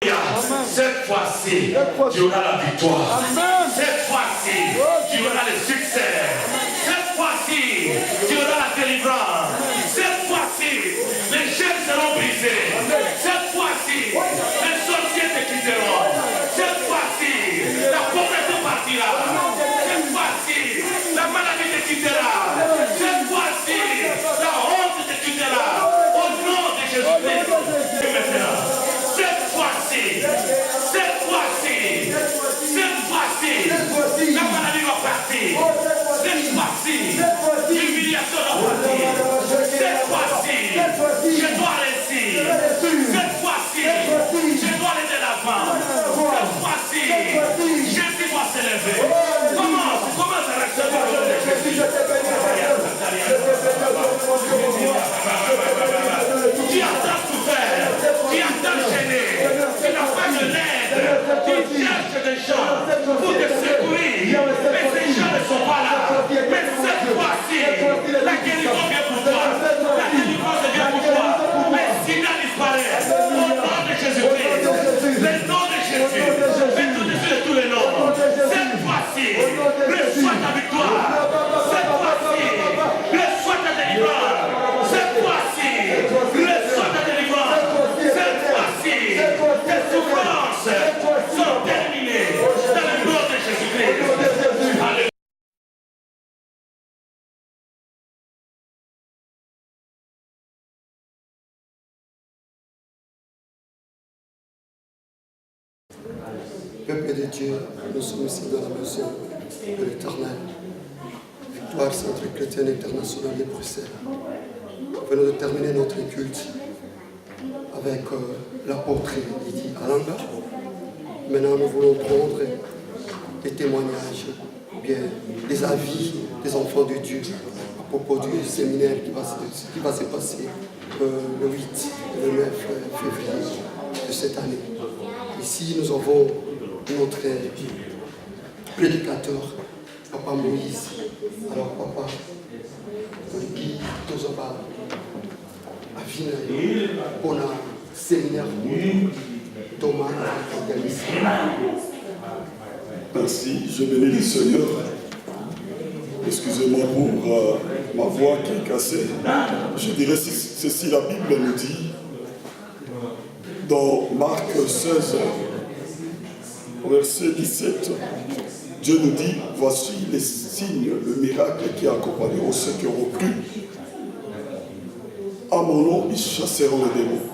Cette fois-ci, tu auras la victoire. Cette fois-ci, tu auras le succès. Cette fois-ci, tu auras la délivrance. Cette fois-ci, les chaînes seront brisées. Cette fois-ci, les sorciers te quitteront. Cette fois-ci, la pauvreté partira. Cette fois-ci, la maladie te quittera. Cette fois-ci, la honte te quittera. Au nom de Jésus-Christ. Et maintenant, cette fois-ci, la maladie va partir. Cette fois-ci, l'humiliation va partir. Cette fois-ci, je dois réussir. Cette fois-ci, je dois aller de l'avant. Cette fois-ci, Jésus doit s'élever. Comment à recevoir le nom de Jésus? Tu as tant souffert, tu as tant gêné, tu n'as pas de l'aide, tu cherches des gens pour te secourir, mais ces gens ne sont pas là. Mais cette fois-ci, la guérison vient pour toi, la délivrance vient pour toi, mais Sida disparaît. Au nom de Jésus-Christ, le nom de Jésus, mais au-dessus de tous les noms, cette fois-ci, reçois ta victoire, cette fois-ci, reçois ta délivrance, cette fois-ci, reçois ta délivrance, cette fois-ci, tes souffrances sont terminées dans le nom de Jésus-Christ. Alléluia. Peuple de Dieu, nous sommes ici dans la maison de l'Éternel. Victoire Centre Chrétien International de Bruxelles. Nous venons de terminer notre culte avec l'apôtre Lydie Alanga. Maintenant, nous voulons prendre des témoignages, ou bien des avis des enfants de Dieu à propos du séminaire qui va se passer le 8 et le 9 février de cette année. Ici, nous avons notre prédicateur, Papa Moïse. Alors, Papa, qui Tozoba, Avina, Pona, séminaire, Thomas, organisé. Merci, je bénis le Seigneur. Excusez-moi pour ma voix qui est cassée. Je dirais ceci, la Bible nous dit, dans Marc 16, verset 17, Dieu nous dit, voici les signes, le miracle qui accompagneront ceux qui auront cru. À mon nom, ils chasseront les démons.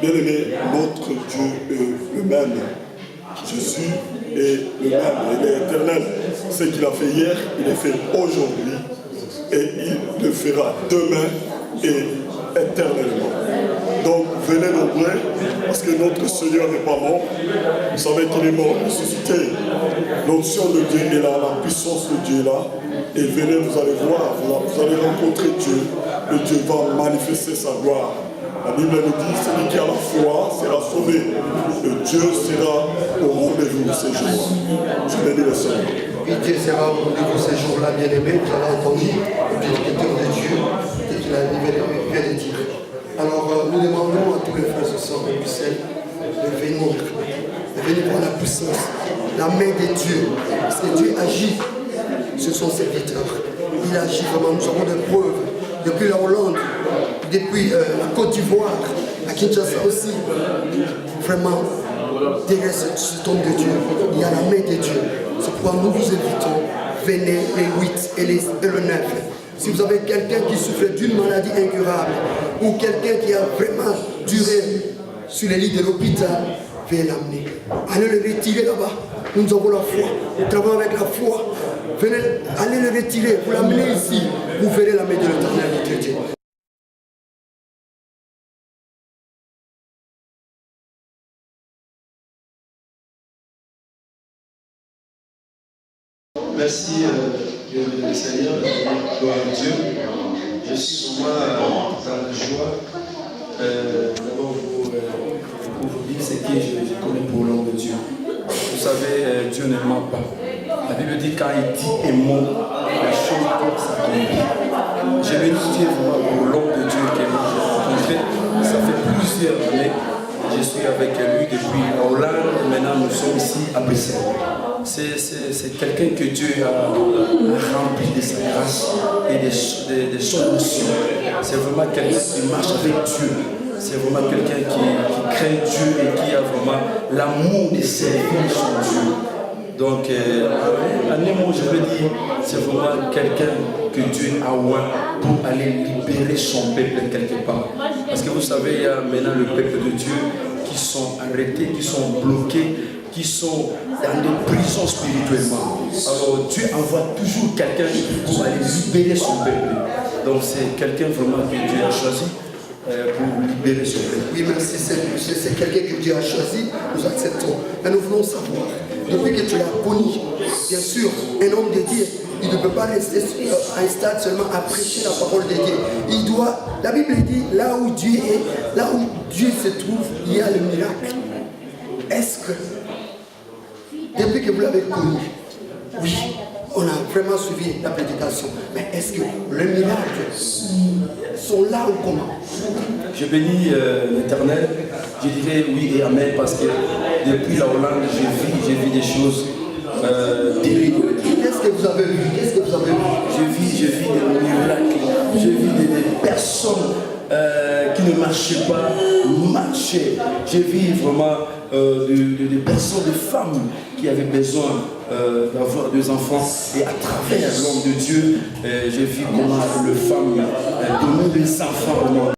Bien-aimé, notre Dieu est le même. Jésus est le même, il est éternel. Ce qu'il a fait hier, il le fait aujourd'hui et il le fera demain et éternellement. Donc venez nombreux, parce que notre Seigneur n'est pas mort. Vous savez qu'il est mort, ressuscité. L'onction de Dieu est là, la puissance de Dieu est là. Et venez, vous allez voir, vous allez rencontrer Dieu. Et Dieu va manifester sa gloire. La Bible nous dit, celui qui a la foi sera sauvé. Et Dieu sera au rendez-vous ces jours. Je bénis le Seigneur. Oui, Dieu sera au rendez-vous ces jours-là, bien-aimés. Vous avez entendu le prédicateur de Dieu, et qu'il a vient de dire. Alors, nous demandons à tous les frères et sœurs de Bruxelles de venir voir la puissance, la main de Dieu. Parce que Dieu agit sur son serviteur. Il agit vraiment. Nous avons des preuves depuis la Hollande, depuis la Côte d'Ivoire, à Kinshasa aussi. Vraiment, derrière cet homme de Dieu, il y a la main de Dieu. C'est pourquoi nous vous invitons, venez les 8 et le 9. Si vous avez quelqu'un qui souffre d'une maladie incurable ou quelqu'un qui a vraiment duré sur les lits de l'hôpital, veuillez l'amener. Allez le retirer là-bas. Nous avons la foi. Nous travaillons avec la foi. Venez, allez le retirer. Vous l'amenez ici. Vous verrez la main de l'Éternel notre Dieu. Merci, le Seigneur, gloire à Dieu. Je suis pour moi dans la joie. D'abord, pour vous dire ce que je connais pour l'homme de Dieu. Vous savez, Dieu ne ment pas. La Bible dit quand il dit aimons, les choses comme ça tombent. Je bénis Dieu vraiment pour l'homme de Dieu que j'ai rencontré. Ça fait plusieurs années. Je suis avec lui depuis la Hollande. Maintenant, nous sommes ici à Bruxelles. C'est quelqu'un que Dieu a rempli de sa grâce et de son onction. C'est vraiment quelqu'un qui marche avec Dieu. C'est vraiment quelqu'un qui craint Dieu et qui a vraiment l'amour de servir son Dieu. Donc, en un mot, je veux dire, c'est vraiment quelqu'un que Dieu a oint pour aller libérer son peuple quelque part. Parce que vous savez, il y a maintenant le peuple de Dieu qui sont arrêtés, qui sont bloqués, qui sont dans des prisons spirituellement. Alors, Dieu envoie toujours quelqu'un pour aller libérer son peuple. Donc, c'est quelqu'un vraiment que Dieu a choisi pour libérer son peuple. Oui, merci, c'est quelqu'un que Dieu a choisi, nous acceptons. Mais nous voulons savoir, depuis que tu l'as connu, bien sûr, un homme de Dieu, il ne peut pas rester à un stade seulement à prêcher la parole de Dieu. Il doit, la Bible dit, là où Dieu est, là où Dieu se trouve, il y a le miracle. Est-ce que, depuis que vous l'avez connu, oui, on a vraiment suivi la prédication, mais est-ce que les miracles sont là ou comment? Je bénis l'Éternel, je dirais oui et amen parce que depuis la Hollande, j'ai vu des choses terribles. Qu'est-ce que vous avez vu? Qu'est-ce que vous avez vu? Je vis des miracles, je vis des personnes qui ne marchaient pas, marchaient. Je vis vraiment des personnes, des femmes qui avaient besoin d'avoir des enfants. Et à travers l'homme de Dieu, j'ai vu comment les femmes donnaient des enfants au monde.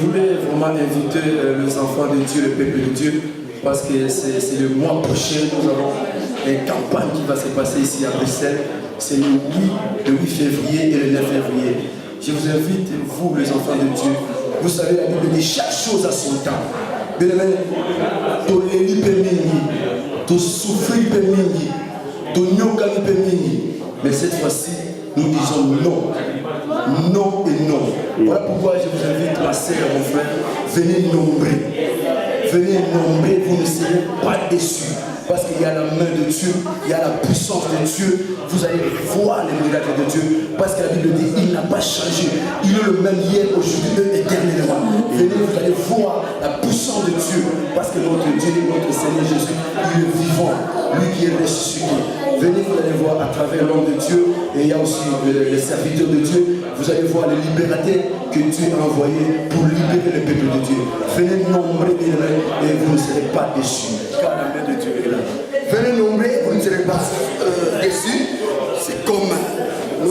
Je voulais vraiment inviter les enfants de Dieu, le peuple de Dieu, parce que c'est le mois prochain, nous avons une campagne qui va se passer ici à Bruxelles. C'est le 8 février et le 9 février. Je vous invite, vous les enfants de Dieu, vous savez, la Bible dit chaque chose à son temps. Bien aimé, ton éli peut mingi, ton souffrir peut mingi, ton nyokani peut mingi. Mais cette fois-ci, nous disons non. Non et non. Voilà pourquoi je vous invite, ma sœur, mon frère, venez nombrer. Venez nombrer, vous ne serez pas déçus. Parce qu'il y a la main de Dieu, il y a la puissance de Dieu. Vous allez voir les miracles de Dieu. Parce que la Bible dit, il n'a pas changé. Il est le même hier, aujourd'hui, et éternellement. Venez, vous allez voir la puissance de Dieu. Parce que notre Dieu, notre Seigneur Jésus, il est vivant. Lui qui est ressuscité. Venez, vous allez voir à travers l'homme de Dieu. Et il y a aussi les serviteurs de Dieu. Vous allez voir les libérateurs que Dieu a envoyés pour libérer le peuple de Dieu. Venez nombrer et vous ne serez pas déçus. Car la main de Dieu est là. Venez nombrer, vous ne serez pas déçus. C'est comme,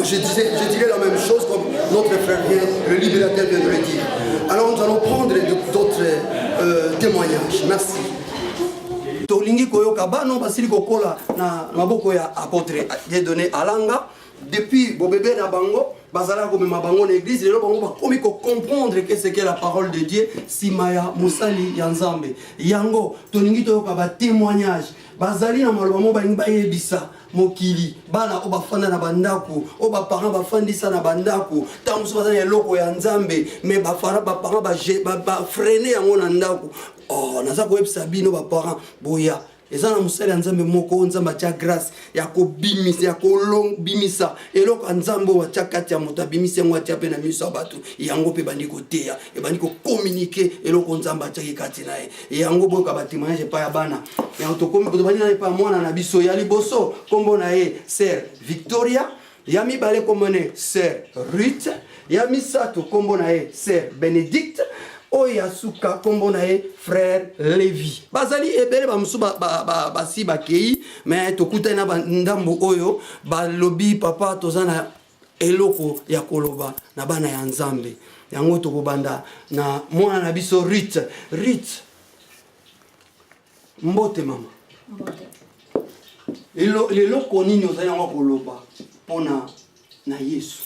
je dirais la même chose comme notre frère vient, le libérateur vient de le dire. Alors nous allons prendre d'autres témoignages. Merci. Tolingi koyoka bano basili kokola na maboko ya apôtre Dieudonné Alanga depuis bobebe na bango bazala komema bango na église lelo bango bakomi ko comprendre que c'est que la parole de Dieu simaya musali ya Nzambe yango tolingi toyoka ba témoignage bazali na maloba mo balingi bayebisa mokili bana o bafanda na bandako o ba parents bafandisa na bandako tangu so bazali eloko ya Nzambe mais ba parents ba freiner yango na ndako. Oh, naza koyebisa bino ba parents boya eza na musali ya Nzambe moko Nzambe atia grâce ya kobimisa ya kolongimisa eloko Nzambe watia kati ya moto abimisa yango atia pe na miso ya bato yango pe bandi koteya ebandi ko communiquer eloko Nzambe atia kati na ye yango boyoka ba témoignage pa ya bana yango tokomi bandi na pa mwana na biso ya liboso kombo na ye sœur Victoria ya mibale kombo na sœur Ruth ya misato kombo na ye sœur Bénédicte oya suka kombo na ye frère Lévi bazali ebele ba musu basi bakei mais tokuta na ndambo oyo balobi papa tozana eloko ya koloba na bana ya Nzambe yango tokobanda na mwana na biso Ruth mbote mama mbote eloko nini ozali yango koloba pona na Yesu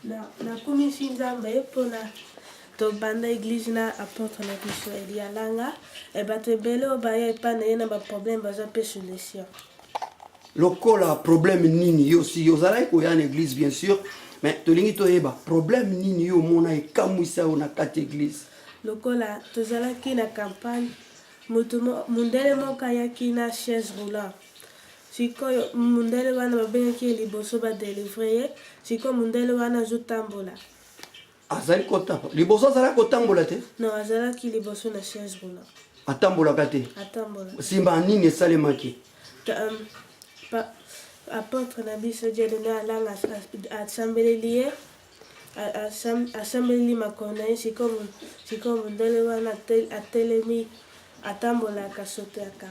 na komisi Nzambe pona to banda église na apôtre na biso Eli Alanga e bato ebele obaya epa na ye na baproblème baza pe solution lokola problème nini yo si ozalaki koya na église bien sûr mais tolingi toyeba problème nini yo mona ekamwisa yo na kati église lokola tozalaki na campagne mondele moko ayaki na chaise roulant sikoyo mundele wana babengaki liboso badelivre ye sikoyo mundele wana azotambola azali kotambola liboso azalaki kotambola te non azalaki liboso na chaise roulant atambolaka te atambola nsima nini esalemaki apôtre na biso Dieudonné Alanga asambeleli ye asambeleli makolo na ye sikoyo mundele wana atelemi atambolaka sotaka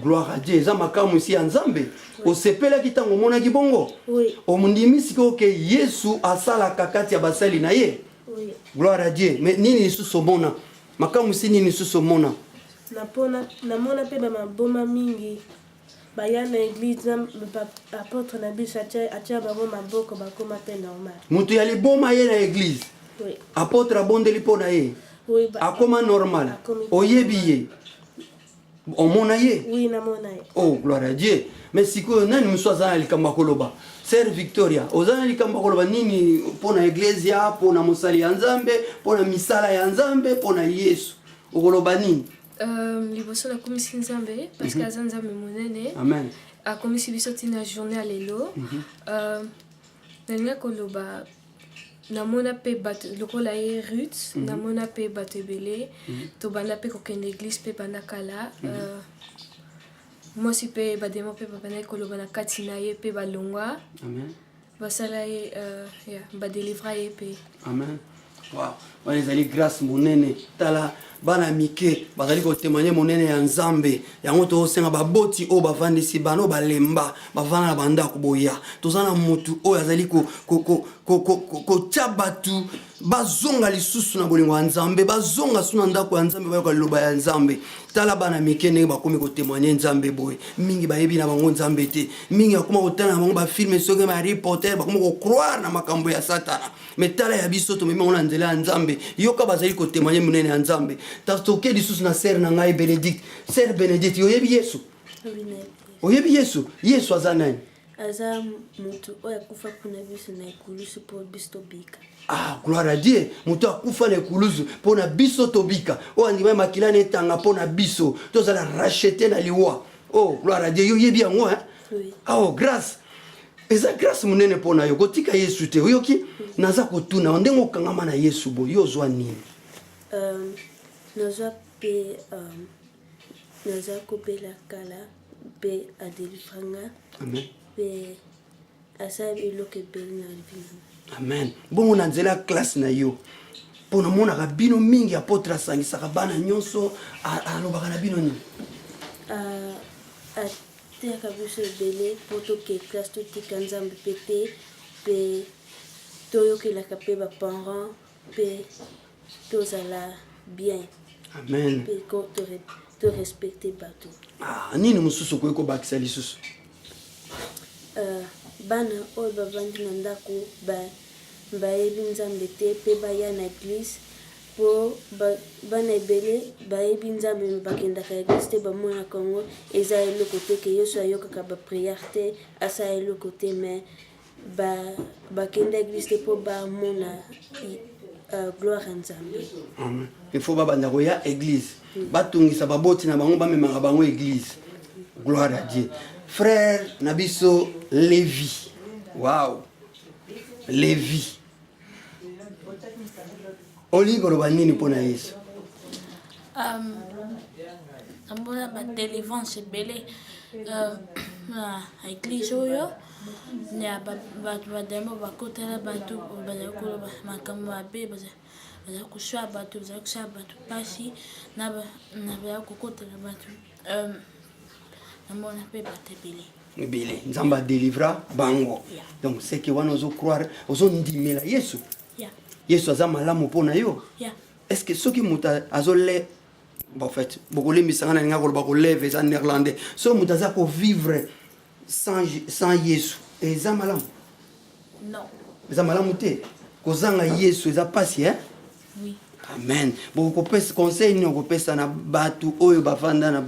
gloire à Dieu eza makambo esi ya nzambe osepelaki ntango omonaki bongo omundimi sikoyo ke yesu asalaka kati ya basali na ye gloire à Dieu mais nini lisusu omona makambo esi nini lisusu omona namona mpe bamaboma mingi baya na église apôtre na biso atia bango maboko bakoma mpe normal moto ya liboma ye na église apôtre abondeli mpo na ye akoma normal oyebi ye omona ye oh gloire à Dieu mais sikoyo nani mosu aza na likambo akoloba sœur Victoria oza na likambo akoloba nini mpo na eglezia mpo na mosali ya nzambe mpo na misala ya nzambe mpo na yesu okoloba nini liboso nakomisi nzambe parce que aza nzambe monene amen akomisi biso ntina journée ya lelo nalinga koloba namona mpe bato lokola ye Ruth namona mpe bato ebele tobanda mpe kokende église mpe banda kala mwasi mpe bademo mpe babandaki koloba na kati na ye mpe balongwa basala ye badelivra ye mpe amen wow wana ezali grâce monene tala bana mike bazali kotémoigner monene ya nzambe yango tozosenga baboti oyo bavandisi bana oyo balemba bavanda na bandako boya toza na motu oyo azali kotia bato bazonga lisusu na bolingo ya nzambe bazonga su na ndako ya nzambe bayoka liloba ya nzambe tala bana mike ndenge bakomi kotémoigner nzambe boye mingi bayebi na bango nzambe te mingi bakoma kotala na bango bafilme soki ma Harry Potter bakoma kokroire na makambo ya satana mais tala ya biso tomemi bango na nzela ya nzambe yoka bazali kotémoigner monene ya nzambe toke lisusu na sere na ngai Bénédicte sere Bénédicte oyebi yesu oyebi yesu aza nani aza mutu oyo akufa kuna biso na ekulusu mpo biso tobika gloire à Dieu moto akufa na ekulusu mpo na biso tobika oyo andima makila na etanga mpo na biso tozala rachete na liwa oh gloire à Dieu yo oyebi yango oh grâce eza grâce monene mpo na yo kotika yesu te oyoki naza kotuna ndenge okangama na yesu boye yo ozwa nini nazwa mpe naza kopela kala mpe adelifranga mpe asala eloko ebele na libino amen bongo na nzela ya classe na yo mpo namonaka bino mingi apôtre asangisaka bana nyonso alobaka na bino nini ateyaka biso ebele mpo toke classe totika nzambe mpe te mpe toyokelaka mpe baparent mpe tozala bien amen mpe torespecte bato nini mosusu okoki kobakisa lisusu bana oyo bavandi na ndako bayebi nzambe te mpe baya na église mpo bana ebele bayebi nzambe me bakendaka église te bamonaka yango eza eloko te ke yesu ayokaka bapriere te asala eloko te me bakenda église te mpo bamona gloire ya nzambe il faut babanda koya église batungisa baboti na bango bamemaka bango église gloire à Dieu frère na biso Lévi wow Lévi olingi koloba nini mpo na yesu ambona badelivrance ebele na église oyo ya bato bademo bakotela bato bazali koloba makambo mabe bazali koswa bato bazali kosala bato mpasi na bazali kokotela bato namona mpe bato ebele nzambe adelivra bango donc seke wana ozocroire ozondimela yesu aza malamu mpo na yo est ce que soki moto azole en fait bokolembisanga na linga koloba koleve eza néerlandais soki moto aza kovivre sans yesu eza malamu non eza malamu te kozanga yesu eza pasi oui amen bokopesa conseil nini okopesa na bato oyo bavanda na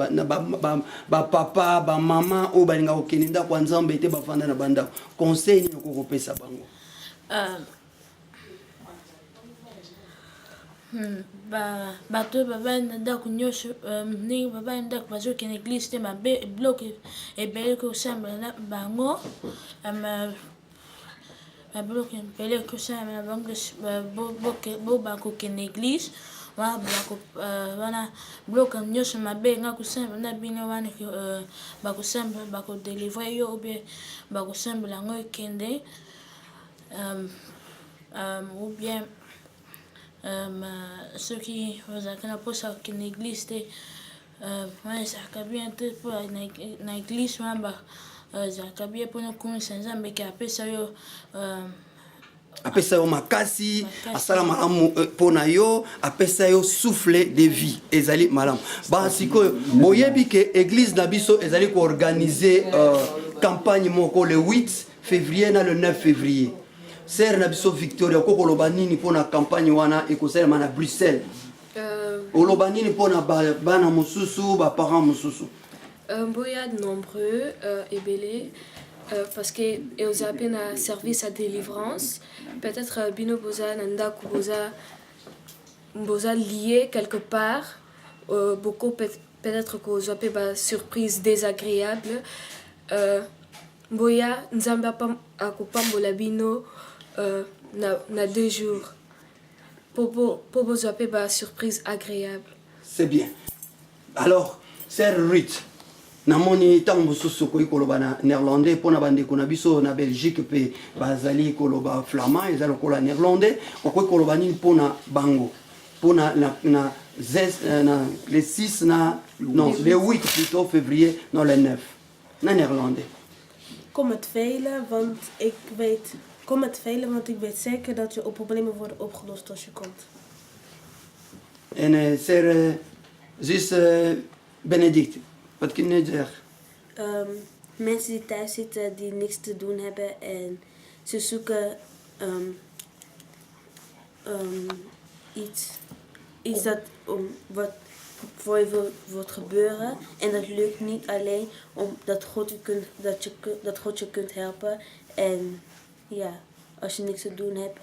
bapapa bamama oyo balinga kokende ndako ya nzambe ete bavanda na bandako conseil nini okokopesa bango bato bavandi na ndako nyonso ndenge bavandi na ndako bazokende église te mabiloko ebele kosambela na bango babiloko ebele kosambela na bango bakokende église wana biloko nyonso mabe nga kosambela na bino wana bakosambela bakodelivre yo obie bakosambela yango ekende ou bien ceux qui ozalaka na mposa kokende église te wana ezalaka bien te mpo na église wana ezalaka bien mpona okumisa nzambe ke apesa yo makasi asala malamu mpona yo apesa yo souffle de vie ezali malamu sikoyo boyebi ke église na biso ezali koorganize campagne moko le 8 février na le 9 février sere na biso Victoria kokoloba nini mpona campagne wana ekosalema na Bruxelles oloba nini mpona bana mosusu baparent mosusu mboya nombreux ebele parce que ils appellent un service à délivrance peut-être bino boza nanda boza lié quelque part beaucoup peut-être que vous avez une surprise désagréable mboya nzamba akopambola bino na 2 jours pour vous avez une surprise agréable. C'est bien. Alors, Sir Ruth, namoni ntango mosusu koyi koloba na néerlandais mpona bandeko na biso na Belgique mpe bazali koloba flamand eza lokola néerlandais okoki koloba nini mpona bango mpona le 6 le 8 plutôt février non le 9 na néerlandais. Kom het velen, want ik weet zeker dat je problemen worden opgelost als je komt. En Sir zus Benedict, wat kun je zeggen? Mensen die thuis zitten, die niks te doen hebben en ze zoeken iets dat wat voor je wilt gebeuren en dat lukt niet alleen omdat God je kunt helpen en ja, als je niks te doen hebt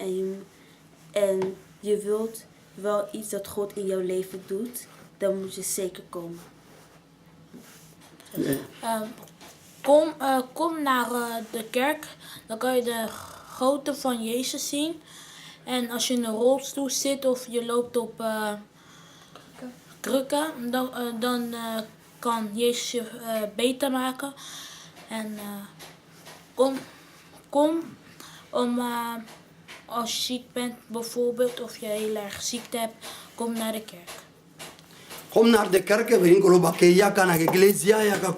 en je wilt wel iets dat God in jouw leven doet, dan moet je zeker komen. Kom naar de kerk, dan kan je de grootte van Jezus zien. En als je in een rolstoel zit of je loopt op krukken, dan kan Jezus je beter maken. En kom om als je ziek bent bijvoorbeeld of je heel erg ziekte hebt, kom naar de kerk. Kom naar de kerk, we koloba ke yaka na iglesia yaka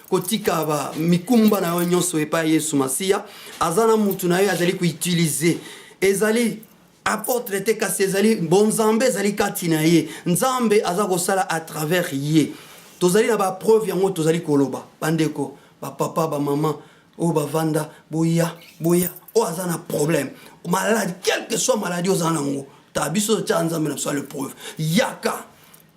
kotika ba mikumba na nyonso epa Yesu Masia azana mutu na yo azali ko utiliser ezali apôtre te kasi ezali bonzambe ezali kati na ye nzambe aza kosala à travers ye tozali na ba preuve yango tozali koloba bandeko ba papa ba maman o ba vanda boya o azana problème malade quelle que soit maladie ozana ngo tabiso tya nzambe na le preuve yaka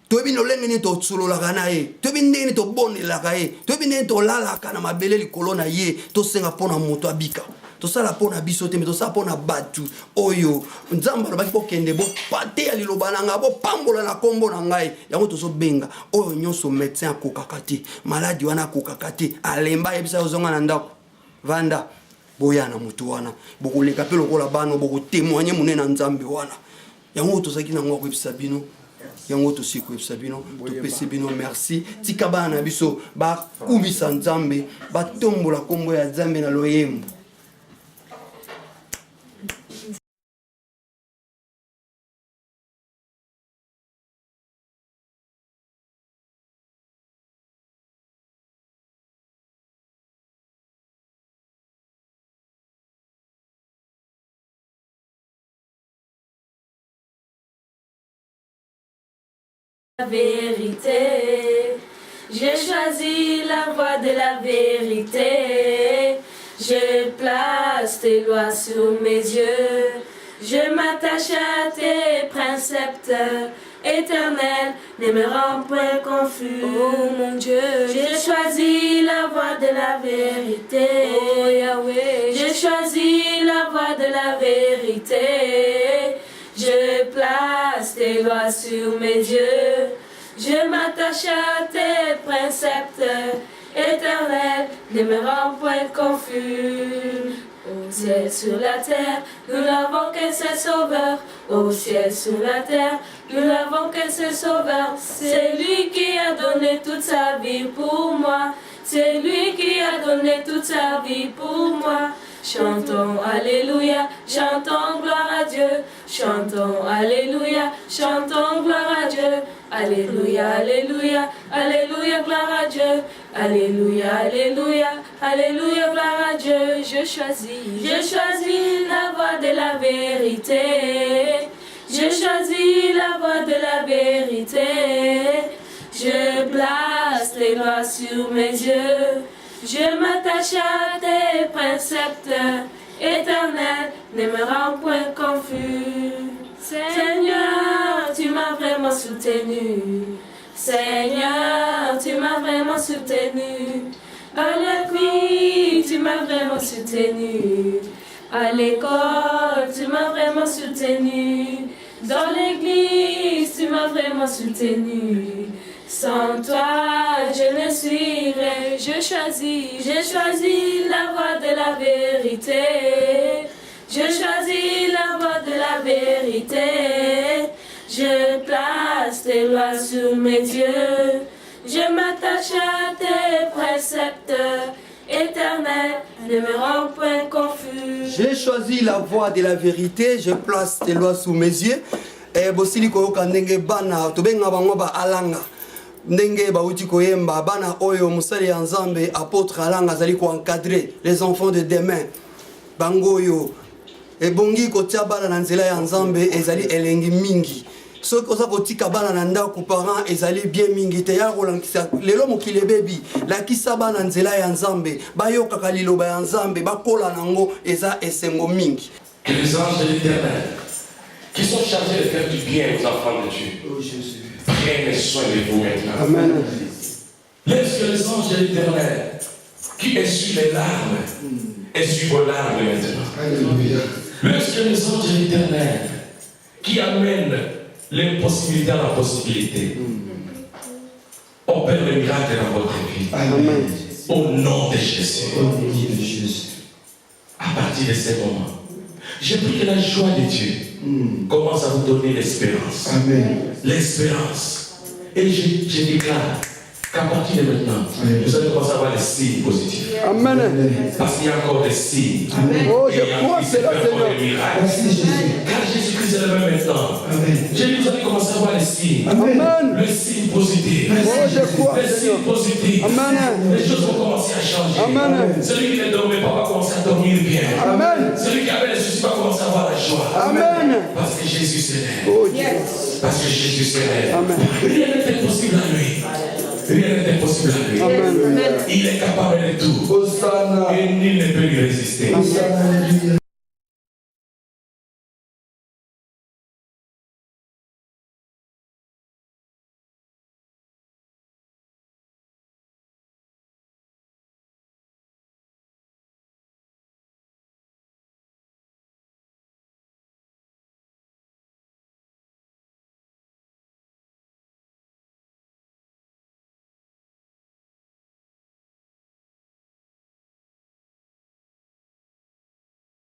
toyebi lolenge nini totsulolaka na ye toyebi ndenge nini tobondelaka ye toyebi ndenge tolalaka na mabele likolo na ye tosenga mpo na moto abika tosala mpo na biso te me tosala mpo na batu oyo nzambe alobaki bokende bopateya liloba na ngai bopambola na nkombo na ngai yango tozobenga oyo nyonso médecin akokaka te maladi wana akokaka te alemba ayebisa ozonga na ndako vanda boya na motu wana bokoleka mpe lokola bano bokotémoigne monene na nzambe wana yango tozalaki nango akoyebisa bino yango tosi koyebisa bino topesi bino merci tika bana na biso bakumisa nzambe batombola nkombo ya nzambe na loyembo. La vérité, j'ai choisi la voie de la vérité. Je place tes lois sur mes yeux. Je m'attache à tes préceptes éternels. Ne me rends point confus. Oh mon Dieu, j'ai choisi la voie de la vérité. Oh Yahweh, j'ai choisi la voie de la vérité. Je place tes lois sur mes yeux. Je m'attache à tes préceptes éternels, ne me rends point confus. Au ciel, sur la terre, nous n'avons qu'un seul sauveur. Au ciel, sur la terre, nous n'avons qu'un seul sauveur. C'est lui qui a donné toute sa vie pour moi. C'est lui qui a donné toute sa vie pour moi. Chantons Alléluia, chantons gloire à Dieu. Chantons Alléluia, chantons gloire à Dieu. Alléluia, Alléluia, Alléluia, gloire à Dieu. Alléluia, Alléluia, Alléluia, gloire à Dieu. Je choisis la voie de la vérité. Je choisis la voie de la vérité. Je place tes lois sur mes yeux. Je m'attache à tes préceptes éternels, ne me rends point confus. Seigneur, tu m'as vraiment soutenu. Seigneur, tu m'as vraiment soutenu. À la nuit, tu m'as vraiment soutenu. À l'école, tu m'as vraiment soutenu. Dans l'église, tu m'as vraiment soutenu. Sans toi, je ne suis rien. J'ai choisi la voie de la vérité. Je choisis la voie de la vérité. Je place tes lois sur mes yeux. Je m'attache à tes préceptes éternels, ne me rends point confus. J'ai choisi la voie de la vérité, je place tes lois sous mes yeux. Et bosili koyoka ndenge bana tobenga bango ba alanga. Ndenge bauti koyemba bana oyo musali ya Nzambe apôtre alanga zali ko encadrer les enfants de demain. Bango yo ebongi kotia bana na nzela ya Nzambe ezali elengi mingi. Soki oza kotika bana na ndako parents ezali bien mingi te ya kolangisa lelo mokili bebi lakisa bana nzela ya Nzambe bayokaka liloba ya Nzambe bakola nango eza esengo mingi. Que les anges de l'Éternel qui sont chargés de faire du bien aux enfants de Dieu prennent soin de vous maintenant. Amen. Laisse que les anges de l'Éternel qui essuient les larmes essuient vos larmes maintenant. Alléluia. Laisse que les anges de l'Éternel qui amènent l'impossibilité à la possibilité opèrent le miracle dans votre vie. Amen. Au nom de Jésus. Au nom de Jésus. À partir de ce moment, je prie que la joie de Dieu commence à vous donner l'espérance. Amen. L'espérance. Et je déclare qu'à partir de maintenant, vous allez commencer à avoir des signes positifs. Amen. Parce qu'il y a encore des signes. Oh, Et je il y a crois qui que se c'est là, fait encore Seigneur. des miracles. Merci Jésus. Car Jésus-Christ est le même maintenant. Amen. J'ai dit, vous allez commencer à avoir les signes. Amen. Le signe positif. Oh, je crois, Le Seigneur. signe positif. Amen. Les choses vont commencer à changer. Amen. Celui qui ne dormait pas va commencer à dormir bien. Amen. Celui qui avait les soucis va commencer à avoir la joie. Amen. Parce que Jésus se lève. Oh, Dieu. Parce que Jésus se lève. Amen. Rien n'est impossible à lui. Rien n'est impossible à lui. Amen. Il est capable de tout. Hosanna. Et nul ne peut lui résister. Hosanna. Alléluia.